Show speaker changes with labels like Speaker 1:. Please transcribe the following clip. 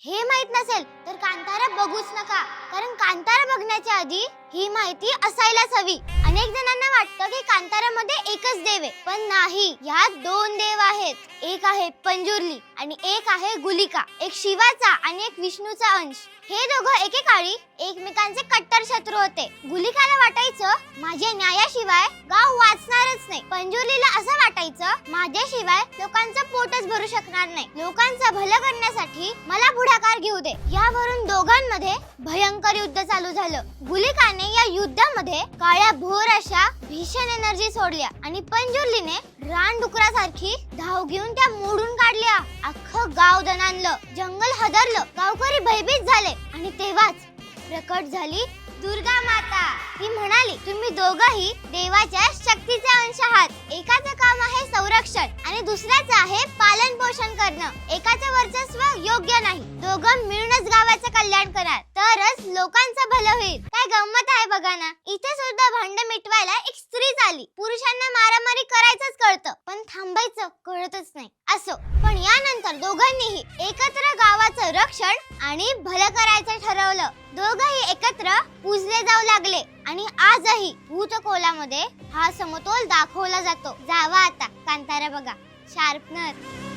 Speaker 1: हे माहित नसेल तर कांतारा बघूच नका, कारण कांतारा बघण्याच्या आधी ही माहिती असायलाच हवी. अनेक जणांना वाटतं की कांतारामध्ये एकच देव आहे, पण नाही. यात दोन देव आहेत. एक आहे पंजुर्ली आणि एक आहे गुलिका. एक शिवाचा आणि एक विष्णूचा अंश. हे दोघं एकेकाळी एकमेकांचे कट्टर शत्रू होते. गुलिकाला वाटायचं माझ्या न्यायाशिवाय गाव वाचणारच नाही. पंजुर्लीला असं वाटायचं माझ्याशिवाय लोकांचं पोटच भरू शकणार नाही. लोकांचं भलं करण्यासाठी मला पुढाकार घेऊ दे. यावरून दोघांमध्ये भयंकर युद्ध चालू झालं. गुलिकाने या युद्धामध्ये काळ्या भोर अशा भीषण एनर्जी सोडल्या आणि पंजुर्लीने रानडुकरासारखी धाव घेऊन त्या मोडून काढल्या. अख्खं गाव दणाणलं, जंगल हदरलं, गावकरी भयभीत झाले आणि तेव्हाच प्रकट झाली दुर्गा माता. ती म्हणाली, तुम्ही दोघंही देवाच्या शक्तीचे अंश आहात. एकाचं काम आहे संरक्षण आणि दुसऱ्याचं आहे पालन पोषण करणं. एकाचं वर्चस्व योग्य नाही. दोघं मिळूनच गावाचं कल्याण कराल तरच लोकांचं भलं होईल. काय गंमत आहे बघा ना. इथे सुद्धा भांड मिटवायला एक स्त्रीच आली. पुरुषांना मारामारी करायचंच कळतं, पण थांबायचं कळतच नाही. असो, पण यानंतर दोघांनीही एकत्र गावाचं रक्षण आणि भलं करायचं ठरवलं. दोघंही एकत्र पूजले जाऊ लागले आणि आजही भूतकोलामध्ये हा समतोल दाखवला जातो. जावा आता कांतारा बघा. शार्पनर